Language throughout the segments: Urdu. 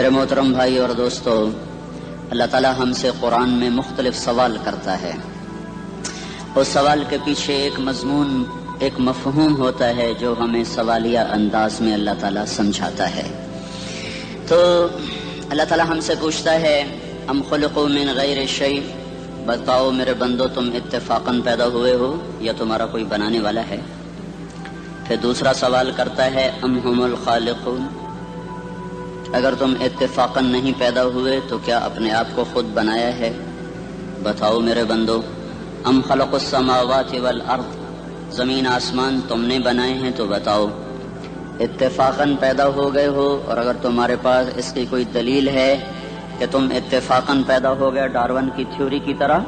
میرے محترم بھائی اور دوستو، اللہ تعالیٰ ہم سے قرآن میں مختلف سوال کرتا ہے. اس سوال کے پیچھے ایک مضمون، ایک مفہوم ہوتا ہے جو ہمیں سوالیہ انداز میں اللہ تعالیٰ سمجھاتا ہے. تو اللہ تعالیٰ ہم سے پوچھتا ہے ام خلقوا من غیر شیء، بتاؤ میرے بندو تم اتفاقاً پیدا ہوئے ہو یا تمہارا کوئی بنانے والا ہے؟ پھر دوسرا سوال کرتا ہے ام هم الخالقون، اگر تم اتفاقاً نہیں پیدا ہوئے تو کیا اپنے آپ کو خود بنایا ہے؟ بتاؤ میرے بندو. ام خلق السماوات والارض، زمین آسمان تم نے بنائے ہیں تو بتاؤ اتفاقاً پیدا ہو گئے ہو؟ اور اگر تمہارے پاس اس کی کوئی دلیل ہے کہ تم اتفاقاً پیدا ہو گئے ڈارون کی تھیوری کی طرح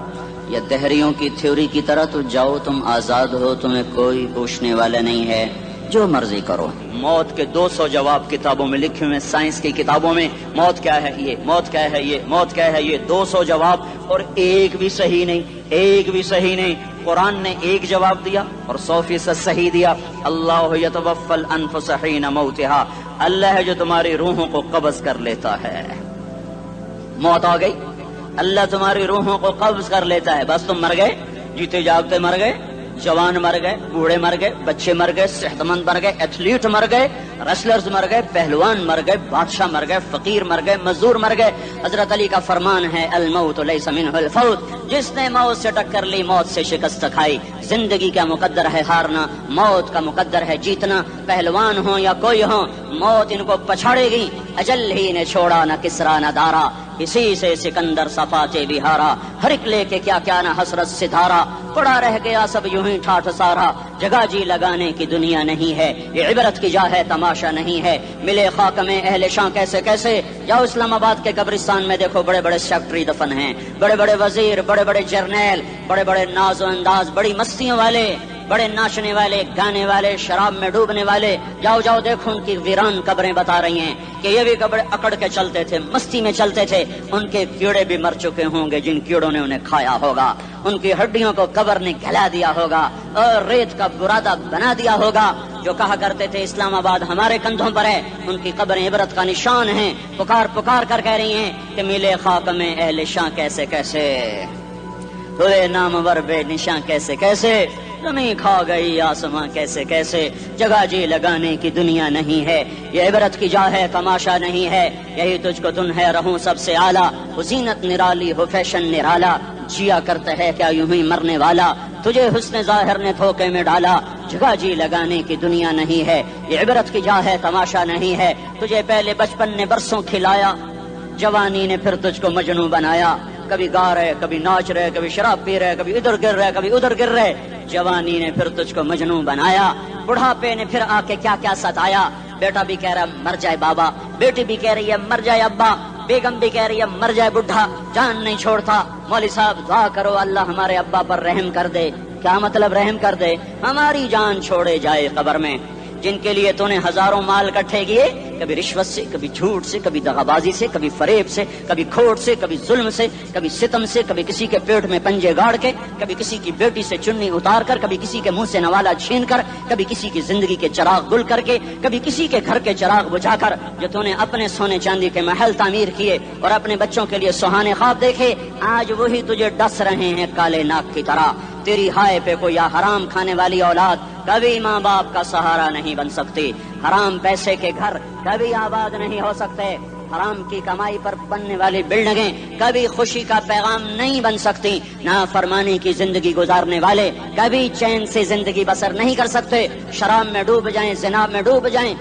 یا دہریوں کی تھیوری کی طرح، تو جاؤ تم آزاد ہو، تمہیں کوئی پوچھنے والا نہیں ہے، جو مرضی کرو. موت کے 200 جواب کتابوں میں لکھے ہوئے، سائنس کی کتابوں میں موت کیا ہے یہ، موت کیا ہے یہ، موت کیا ہے یہ، 200 جواب، اور ایک بھی صحیح نہیں، ایک بھی صحیح نہیں. قرآن نے ایک جواب دیا اور 100% صحیح دیا. اللہ یتوفی الانفس حین موتہا، اللہ ہے جو تمہاری روحوں کو قبض کر لیتا ہے. موت آ گئی، اللہ تمہاری روحوں کو قبض کر لیتا ہے، بس تم مر گئے، جیتے جاگتے مر گئے، جوان مر گئے، بوڑھے مر گئے، بچے مر گئے، صحت مند مر گئے، ایتھلیٹ مر گئے، ریسلرز مر گئے، پہلوان مر گئے، بادشاہ مر گئے، فقیر مر گئے، مزدور مر گئے. حضرت علی کا فرمان ہے الموت لیس منہ الفوت، جس نے موت سے ٹکر لی موت سے شکست کھائی. زندگی کا مقدر ہے ہارنا، موت کا مقدر ہے جیتنا. پہلوان ہوں یا کوئی ہوں، موت ان کو پچھاڑے گی. اجل ہی نے چھوڑا نہ کسرا نہ دارا، اسی سے سکندر صفاتے بہارا. ہر ایک لے کے کیا کیا نہ حسرت ستارہ، پڑا رہ گیا سب یوں ہی ٹھاٹھ سارا. جگہ جی لگانے کی دنیا نہیں ہے، یہ عبرت کی جا ہے تماشا نہیں ہے. ملے خاک میں اہل شاں کیسے کیسے، جاؤ اسلام آباد کے قبرستان میں دیکھو، بڑے بڑے سیکٹری دفن ہیں، بڑے بڑے وزیر، بڑے بڑے جرنیل، بڑے بڑے ناز و انداز، بڑی مستیوں والے، بڑے ناچنے والے، گانے والے، شراب میں ڈوبنے والے. جاؤ جاؤ دیکھو ان کی ویران قبریں بتا رہی ہیں کہ یہ بھی قبر اکڑ کے چلتے تھے، مستی میں چلتے تھے. ان کے کیڑے بھی مر چکے ہوں گے جن کیڑوں نے انہیں کھایا ہوگا. ان کی ہڈیوں کو قبر نے گلا دیا ہوگا اور ریت کا برادہ بنا دیا ہوگا. جو کہا کرتے تھے اسلام آباد ہمارے کندھوں پر ہے، ان کی قبریں عبرت کا نشان ہیں. پکار پکار کر کہہ رہی ہیں کہ ملے خاک میں اہل شاں کیسے کیسے، ہوئے نامور بے نشاں کیسے کیسے، زمین کھا گئی آسماں کیسے کیسے. جگہ جی لگانے کی دنیا نہیں ہے، یہ عبرت کی جا ہے تماشا نہیں ہے. یہی تجھ کو تن ہے رہوں سب سے اعلیٰ، ہو زینت نرالی ہو فیشن نرالا. جیا کرتا ہے کیا یوں ہی مرنے والا، تجھے حسن ظاہر نے دھوکے میں ڈالا. جگہ جی لگانے کی دنیا نہیں ہے، یہ عبرت کی جا ہے تماشا نہیں ہے. تجھے پہلے بچپن نے برسوں کھلایا، جوانی نے پھر تجھ کو مجنوں بنایا. کبھی گا رہے، کبھی ناچ رہے، کبھی شراب پی رہے، کبھی ادھر گر رہے، کبھی ادھر گر رہے. جوانی نے پھر تجھ کو مجنوں بنایا، بڑھاپے نے پھر آ کے کیا کیا ستایا. بیٹا بھی کہہ رہا مر جائے بابا، بیٹی بھی کہہ رہی ہے مر جائے ابا، بیگم بھی کہہ رہی ہے مر جائے بڈھا، جان نہیں چھوڑتا. مولوی صاحب دعا کرو اللہ ہمارے ابا پر رحم کر دے. کیا مطلب رحم کر دے؟ ہماری جان چھوڑے جائے قبر میں. جن کے لیے تو نے ہزاروں مال اکٹھے کیے، کبھی رشوت سے، کبھی جھوٹ سے، کبھی دغابازی سے، کبھی فریب سے، کبھی کھوٹ سے، کبھی ظلم سے، کبھی ستم سے، کبھی کسی کے پیٹ میں پنجے گاڑ کے، کبھی کسی کی بیٹی سے چنی اتار کر، کبھی کسی کے منہ سے نوالا چھین کر، کبھی کسی کی زندگی کے چراغ گل کر کے، کبھی کسی کے گھر کے چراغ بجھا کر. جو تو نے اپنے سونے چاندی کے محل تعمیر کیے اور اپنے بچوں کے لیے سہانے خواب دیکھے، آج وہی تجھے ڈس رہے ہیں کالے ناک کی طرح. تیری ہائے پہ کوئی حرام کھانے والی اولاد کبھی ماں باپ کا سہارا نہیں بن سکتی. حرام پیسے کے گھر کبھی آباد نہیں ہو سکتے. حرام کی کمائی پر بننے والی بلڈنگیں کبھی خوشی کا پیغام نہیں بن سکتی. نافرمانی کی زندگی گزارنے والے کبھی چین سے زندگی بسر نہیں کر سکتے. شراب میں ڈوب جائیں، زنا میں ڈوب جائیں،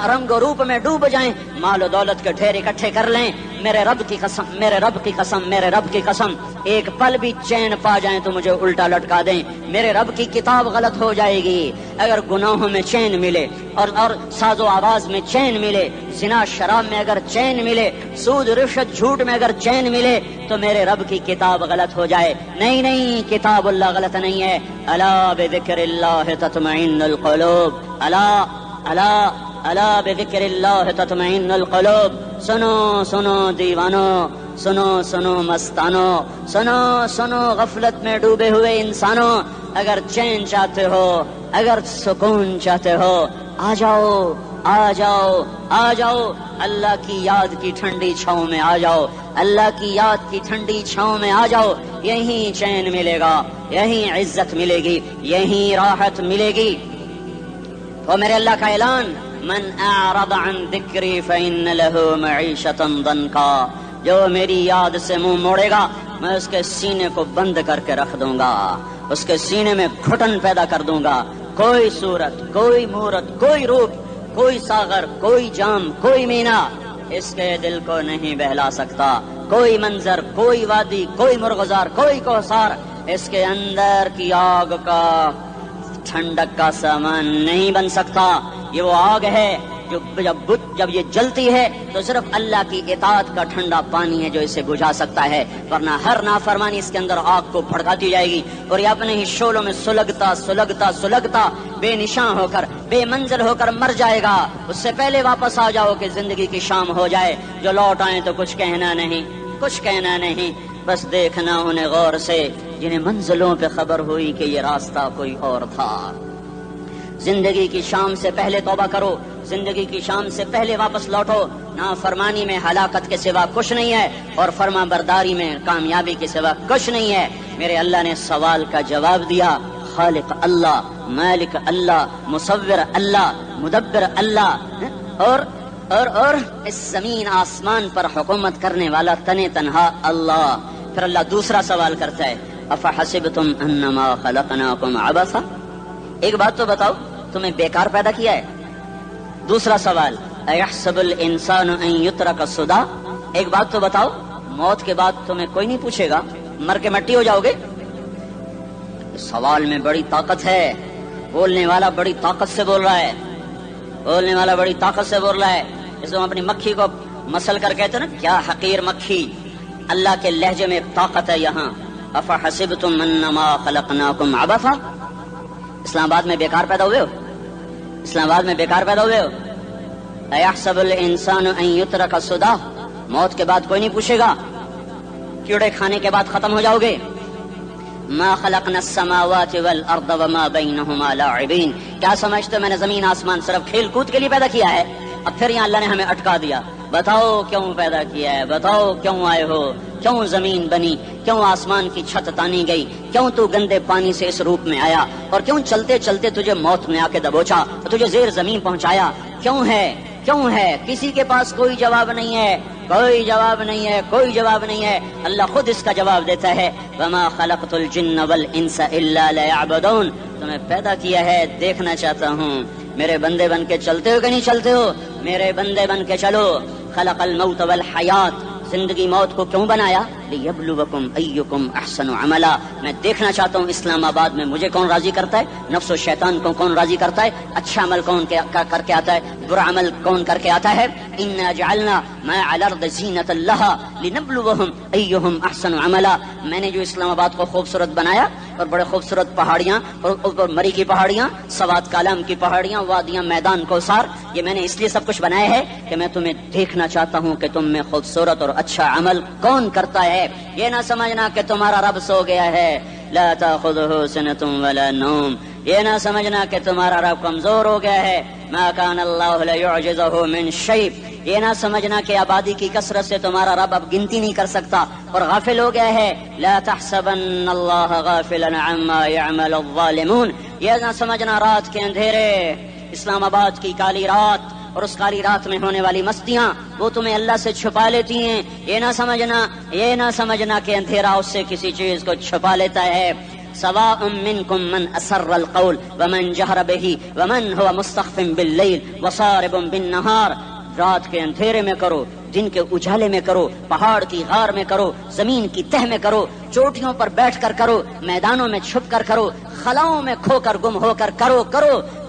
رنگ و روپ میں ڈوب جائیں، مال و دولت کے ڈھیر اکٹھے کر لیں، میرے رب کی قسم، میرے رب کی قسم، میرے رب کی قسم، ایک پل بھی چین پا جائیں تو مجھے الٹا لٹکا دیں. میرے رب کی کتاب غلط ہو جائے گی. اگر گناہوں میں چین ملے اور ساز و آواز میں چین ملے، زنا شراب میں اگر چین ملے، سود رشوت جھوٹ میں اگر چین ملے، تو میرے رب کی کتاب غلط ہو جائے. نہیں نہیں، کتاب اللہ غلط نہیں ہے. الا بذکر اللہ تطمئن القلوب، الا الا الا بذکر اللہ تطمئن القلوب. سنو سنو دیوانو، سنو سنو مستانو، سنو سنو غفلت میں ڈوبے ہوئے انسانوں، اگر چین چاہتے ہو، اگر سکون چاہتے ہو، آ جاؤ آ جاؤ آ جاؤ، اللہ کی یاد کی ٹھنڈی چھاؤں میں آ جاؤ، اللہ کی یاد کی ٹھنڈی چھاؤں میں آ جاؤ، یہیں چین ملے گا، یہیں عزت ملے گی، یہیں راحت ملے گی۔ تو میرے اللہ کا اعلان، من اعرض عن ذکری فإن له معیشۃ ضنکا، جو میری یاد سے منہ موڑے گا میں اس کے سینے کو بند کر کے رکھ دوں گا، اس کے سینے میں گھٹن پیدا کر دوں گا، کوئی صورت، کوئی مورت، کوئی روپ، کوئی ساغر، کوئی جام، کوئی مینا اس کے دل کو نہیں بہلا سکتا، کوئی منظر، کوئی وادی، کوئی مرغزار، کوئی کوثر اس کے اندر کی آگ کا ٹھنڈک کا سامان نہیں بن سکتا۔ یہ وہ آگ ہے جو جب یہ جلتی ہے تو صرف اللہ کی اطاعت کا ٹھنڈا پانی ہے جو اسے بجھا سکتا ہے، ورنہ ہر نافرمانی اس کے اندر آگ کو بھڑکاتی جائے گی اور یہ اپنے ہی شعلوں میں سلگتا سلگتا سلگتا بے نشان ہو کر، بے منزل ہو کر مر جائے گا۔ اس سے پہلے واپس آ جاؤ کہ زندگی کی شام ہو جائے، جو لوٹ آئیں تو کچھ کہنا نہیں، کچھ کہنا نہیں، بس دیکھنا انہیں غور سے جنہیں منزلوں پہ خبر ہوئی کہ یہ راستہ کوئی اور تھا۔ زندگی کی شام سے پہلے توبہ کرو، زندگی کی شام سے پہلے واپس لوٹو، نافرمانی میں ہلاکت کے سوا کچھ نہیں ہے اور فرما برداری میں کامیابی کے سوا کچھ نہیں ہے۔ میرے اللہ نے سوال کا جواب دیا، خالق اللہ، مالک اللہ، مصور اللہ، مدبر اللہ، اور اس زمین آسمان پر حکومت کرنے والا تنے تنہا اللہ۔ پھر اللہ دوسرا سوال کرتا ہے، افحسبتم انما خلقناکم عبثا، ایک بات تو بتاؤ تمہیں بیکار پیدا کیا ہے؟ دوسرا سوال، ایحسب الانسان ان یترک سدی، ایک بات تو بتاؤ موت کے بعد تمہیں کوئی نہیں پوچھے گا، مر کے مٹی ہو جاؤ گے؟ سوال میں بڑی طاقت ہے، بولنے والا بڑی طاقت سے بول رہا ہے، بولنے والا بڑی طاقت سے بول رہا ہے۔ جیسے ہم اپنی مکھی کو مسل کر کہتے ہیں نا، کیا حقیر مکھی، اللہ کے لہجے میں طاقت ہے یہاں۔ افحسبتم انما خلقناکم عبثا، اسلام آباد میں بیکار پیدا ہوئے ہو؟ اسلام آباد میں بیکار پیدا ہوئے ہو؟ ایحسب الانسان ان یترک سدی، موت کے بعد کوئی نہیں پوچھے گا، کیڑے کھانے کے بعد ختم ہو جاؤ گے۔ ما خلقنا السماوات والارض وما بینہما لاعبین، کیا سمجھتے میں نے زمین آسمان صرف کھیل کود کے لیے پیدا کیا ہے؟ اب پھر یہاں اللہ نے ہمیں اٹکا دیا، بتاؤ کیوں پیدا کیا ہے، بتاؤ کیوں آئے ہو، کیوں زمین بنی، کیوں آسمان کی چھت تانی گئی، کیوں تو گندے پانی سے اس روپ میں آیا، اور کیوں چلتے چلتے تجھے موت نے آ کے دبوچا، تجھے زیر زمین پہنچایا، کیوں ہے، کیوں ہے؟ کسی کے پاس کوئی جواب نہیں ہے، کوئی جواب نہیں ہے، کوئی جواب نہیں ہے، اللہ خود اس کا جواب دیتا ہے، وما خلقت الجن والانس الا لیعبدون، تمہیں پیدا کیا ہے دیکھنا چاہتا ہوں، میرے بندے بن کے چلتے ہو کہ نہیں چلتے ہو؟ میرے بندے بن کے چلو۔ خلق الموت والحیات، زندگی موت کو کیوں بنایا؟ لیبلوکم ایکم احسن عملا، میں دیکھنا چاہتا ہوں اسلام آباد میں مجھے کون راضی کرتا ہے، نفس و شیطان کو کون راضی کرتا ہے، اچھا عمل کون کر کے آتا ہے، برا عمل کون کر کے آتا ہے۔ انا جعلنا ما علی الارض زینۃ لها لنبلوہم ایہم احسن عملا، میں نے جو اسلام آباد کو خوبصورت بنایا اور بڑے خوبصورت پہاڑیاں اور اوپر مری کی پہاڑیاں، سوات کالام کی پہاڑیاں، وادیاں، میدان کوثر، یہ میں نے اس لیے سب کچھ بنایا ہے کہ میں تمہیں دیکھنا چاہتا ہوں کہ تم میں خوبصورت اور اچھا عمل کون کرتا ہے۔ یہ نہ سمجھنا کہ تمہارا رب سو گیا ہے، لا تاخذہ سنۃ ولا نوم، یہ نہ سمجھنا کہ تمہارا رب کمزور ہو گیا ہے، ما کان اللہ لیعجزہ من شیء، یہ نہ سمجھنا کہ آبادی کی کثرت سے تمہارا رب اب گنتی نہیں کر سکتا اور غافل ہو گیا ہے، لا تحسبن اللہ غافلا عما يعمل الظالمون، یہ نہ سمجھنا رات کے اندھیرے، اسلام آباد کی کالی رات اور اس کالی رات میں ہونے والی مستیاں وہ تمہیں اللہ سے چھپا لیتی ہیں، یہ نہ سمجھنا کہ اندھیرا اس سے کسی چیز کو چھپا لیتا ہے۔ سواء منکم من اسر القول ومن جہر به ومن هو مستخف باللیل وصارب بالنہار، رات کے اندھیرے میں کرو، دن کے اجالے میں کرو، پہاڑ کی غار میں کرو، زمین کی تہ میں کرو، چوٹیوں پر بیٹھ کر کرو، میدانوں میں چھپ کر کرو، خلاؤں میں کھو کر گم ہو کر کرو،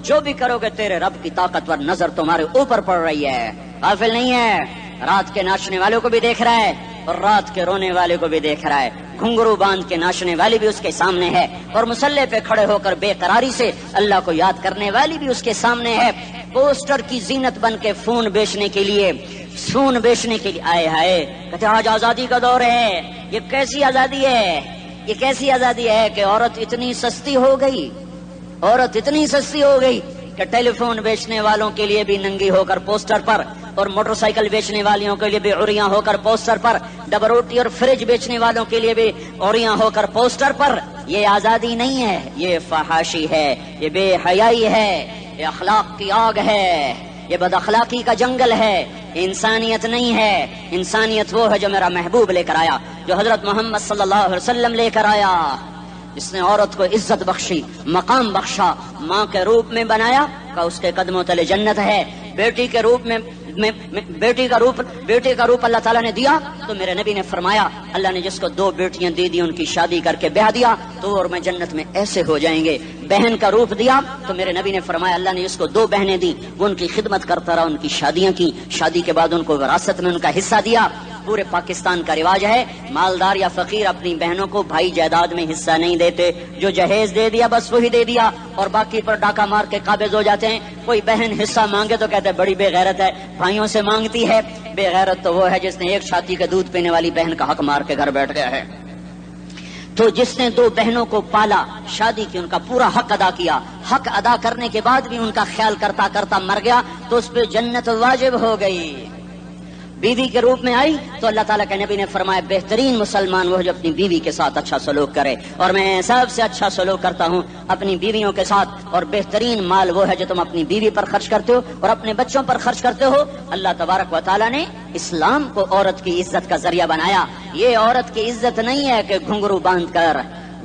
جو بھی کرو گے تیرے رب کی طاقتور نظر تمہارے اوپر پڑ رہی ہے، غافل نہیں ہے، رات کے ناچنے والوں کو بھی دیکھ رہا ہے اور رات کے رونے والے کو بھی دیکھ رہا ہے، گھنگرو باندھ کے ناچنے والی بھی اس کے سامنے ہے اور مسلح پہ کھڑے ہو کر بے قراری سے اللہ کو یاد کرنے والی بھی اس کے سامنے ہے۔ پوسٹر کی زینت بن کے فون بیچنے کے لیے آئے ہائے کہتے آج آزادی کا دور ہے. یہ کیسی آزادی ہے؟ یہ کیسی آزادی ہے کہ عورت اتنی سستی ہو گئی کہ ٹیلی فون بیچنے والوں کے لیے بھی ننگی ہو کر پوسٹر پر، اور موٹر سائیکل بیچنے والوں کے لیے بھی عریاں ہو کر پوسٹر پر، ڈبل روٹی اور فریج بیچنے والوں کے لیے بھی عریاں ہو کر پوسٹر پر. یہ آزادی نہیں ہے، یہ فحاشی ہے، یہ بے حیائی ہے، یہ اخلاق کی آگ ہے، یہ بد اخلاقی کا جنگل ہے. انسانیت نہیں ہے. انسانیت وہ ہے جو میرا محبوب لے کر آیا، جو حضرت محمد صلی اللہ علیہ وسلم لے کر آیا، جس نے عورت کو عزت بخشی، مقام بخشا، ماں کے روپ میں بنایا کہ اس کے قدموں تلے جنت ہے. بیٹی کے روپ میں بیٹی کا روپ اللہ تعالیٰ نے دیا تو میرے نبی نے فرمایا اللہ نے جس کو 2 بیٹیاں دے دی ان کی شادی کر کے بیاہ دیا تو اور میں جنت میں ایسے ہو جائیں گے. بہن کا روپ دیا تو میرے نبی نے فرمایا اللہ نے جس کو 2 بہنیں دی وہ ان کی خدمت کرتا رہا، ان کی شادیاں کی، شادی کے بعد ان کو وراثت میں ان کا حصہ دیا. پورے پاکستان کا رواج ہے مالدار یا فقیر اپنی بہنوں کو بھائی جائیداد میں حصہ نہیں دیتے، جو جہیز دے دیا بس وہی دے دیا اور باقی پر ڈاکہ مار کے قابض ہو جاتے ہیں. کوئی بہن حصہ مانگے تو کہتے ہیں بڑی بے غیرت ہے، بھائیوں سے مانگتی ہے. بے غیرت تو وہ ہے جس نے ایک چھاتی کے دودھ پینے والی بہن کا حق مار کے گھر بیٹھ گیا ہے. تو جس نے 2 بہنوں کو پالا، شادی کی، ان کا پورا حق ادا کیا، حق ادا کرنے کے بعد بھی ان کا خیال کرتا کرتا مر گیا تو اس پہ جنت واجب ہو گئی. بیوی کے روپ میں آئی تو اللہ تعالیٰ کے نبی نے فرمایا بہترین مسلمان وہ جو اپنی بیوی کے ساتھ اچھا سلوک کرے، اور میں سب سے اچھا سلوک کرتا ہوں اپنی بیویوں کے ساتھ. اور بہترین مال وہ ہے جو تم اپنی بیوی پر خرچ کرتے ہو اور اپنے بچوں پر خرچ کرتے ہو. اللہ تبارک و تعالیٰ نے اسلام کو عورت کی عزت کا ذریعہ بنایا. یہ عورت کی عزت نہیں ہے کہ گھنگرو باندھ کر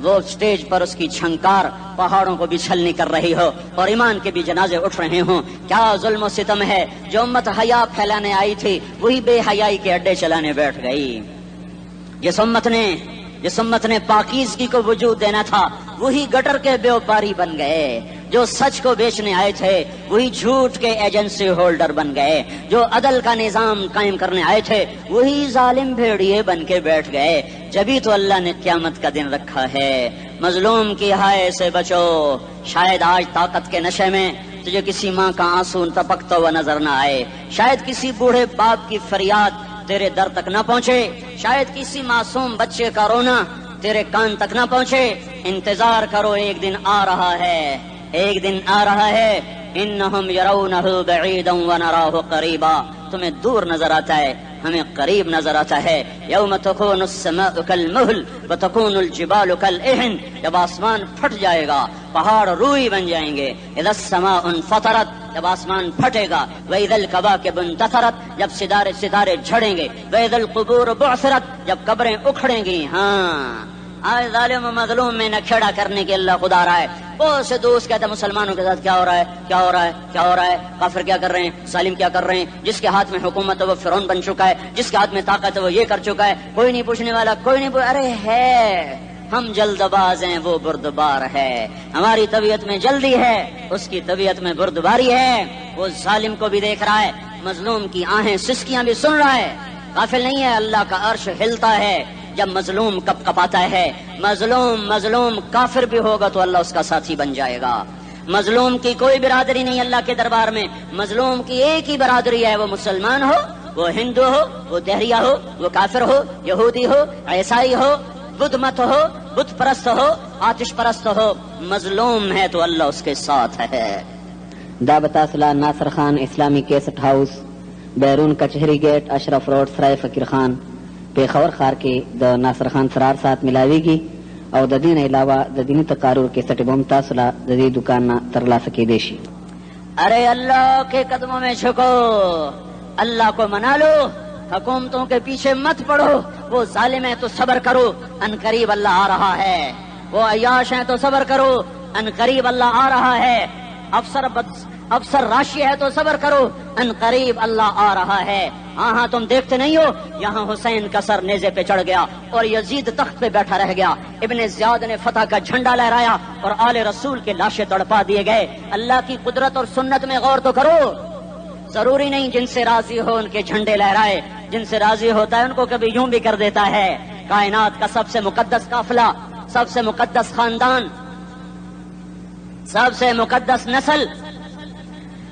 وہ اسٹیج پر اس کی چھنکار پہاڑوں کو بھی چھلنی کر رہی ہو اور ایمان کے بھی جنازے اٹھ رہے ہوں. کیا ظلم و ستم ہے. جو امت حیا پھیلانے آئی تھی وہی بے حیائی کے اڈے چلانے بیٹھ گئی. جس امت نے پاکیزگی کو وجود دینا تھا وہی گٹر کے بیوپاری بن گئے. جو سچ کو بیچنے آئے تھے وہی جھوٹ کے ایجنسی ہولڈر بن گئے. جو عدل کا نظام قائم کرنے آئے تھے وہی ظالم بھیڑیے بن کے بیٹھ گئے. جبھی تو اللہ نے قیامت کا دن رکھا ہے. مظلوم کی ہائے سے بچو. شاید آج طاقت کے نشے میں تجھے کسی ماں کا آنسو ٹپکتا ہوا نظر نہ آئے، شاید کسی بوڑھے باپ کی فریاد تیرے در تک نہ پہنچے، شاید کسی معصوم بچے کا رونا تیرے کان تک نہ پہنچے. انتظار کرو، ایک دن آ رہا ہے، ایک دن آ رہا ہے. انہم یرونہ بعیدا ونراہ قریبا. تمہیں دور نظر آتا ہے، ہمیں قریب نظر آتا ہے. یوم تکون السماء کالمہل وتکون الجبال کالعہن. جب آسمان پھٹ جائے گا پہاڑ روئی بن جائیں گے. اذا السماء انفطرت. جب آسمان پھٹے گا. واذا الکواکب انتثرت. جب ستارے جھڑیں گے. واذا القبور بعثرت. جب قبریں اکھڑیں گی. ہاں آج ظالم و مظلوم میں نہ کھیڑا کرنے کے اللہ خدا رہا ہے. بہت سے دوست کہتے ہیں مسلمانوں کے ساتھ کیا ہو رہا ہے، کیا ہو رہا ہے، کیا ہو رہا ہے، کافر کیا کر رہے ہیں، ظالم کیا کر رہے ہیں. جس کے ہاتھ میں حکومت ہے وہ فرعون بن چکا ہے، جس کے ہاتھ میں طاقت ہے وہ یہ کر چکا ہے. کوئی نہیں پوچھنے والا، کوئی نہیں ارے ہے ہم جلد باز ہیں، وہ بردبار ہے. ہماری طبیعت میں جلدی ہے، اس کی طبیعت میں بردباری ہے. وہ ظالم کو بھی دیکھ رہا ہے، مظلوم کی آہیں سسکیاں بھی سن رہا ہے. غافل نہیں ہے. اللہ کا عرش ہلتا ہے جب مظلوم کپ کپاتا ہے. مظلوم کافر بھی ہوگا تو اللہ اس کا ساتھی بن جائے گا. مظلوم کی کوئی برادری نہیں اللہ کے دربار میں. مظلوم کی ایک ہی برادری ہے، وہ مسلمان ہو، وہ ہندو ہو، وہ دہریہ ہو، وہ کافر ہو، یہودی ہو، عیسائی ہو، بدھ مت ہو، بت پرست ہو، آتش پرست ہو. مظلوم ہے تو اللہ اس کے ساتھ ہے. دا بتاسلا ناصر خان اسلامی کیسٹ ہاؤس، بیرون کچہری گیٹ، اشرف روڈ، سرائے فقیر خان، پیښور ښار کې د ناصر خان سرار سات ملاویږي او د دې نه علاوه د دیني تقارر کیسټ به هم تاسو له د دې دکان نه ترلاسه کیدی شي. ارے اللہ کے قدموں میں جھکو، اللہ کو منا لو، حکومتوں کے پیچھے مت پڑو. وہ ظالم ہے تو صبر کرو، ان قریب اللہ آ رہا ہے. وہ عیاش ہیں تو صبر کرو، ان قریب اللہ آ رہا ہے. افسر راشی ہے تو صبر کرو، ان قریب اللہ آ رہا ہے. ہاں تم دیکھتے نہیں ہو یہاں حسین کا سر نیزے پہ چڑھ گیا اور یزید تخت پہ بیٹھا رہ گیا. ابن زیاد نے فتح کا جھنڈا لہرایا اور آل رسول کے لاشیں تڑپا دیے گئے. اللہ کی قدرت اور سنت میں غور تو کرو. ضروری نہیں جن سے راضی ہو ان کے جھنڈے لہرائے، جن سے راضی ہوتا ہے ان کو کبھی یوں بھی کر دیتا ہے. کائنات کا سب سے مقدس قافلہ، سب سے مقدس خاندان، سب سے مقدس نسل،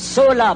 16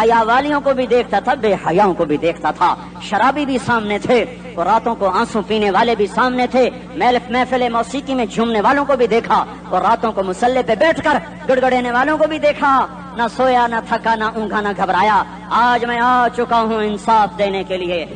حیا والیوں کو بھی دیکھتا تھا، بے حیاؤں کو بھی دیکھتا تھا، شرابی بھی سامنے تھے اور راتوں کو آنسو پینے والے بھی سامنے تھے، محفل موسیقی میں جھومنے والوں کو بھی دیکھا اور راتوں کو مصلے پہ بیٹھ کر گڑگڑانے والوں کو بھی دیکھا۔ نہ سویا، نہ تھکا، نہ اونگا، نہ گھبرایا۔ آج میں آ چکا ہوں انصاف دینے کے لیے۔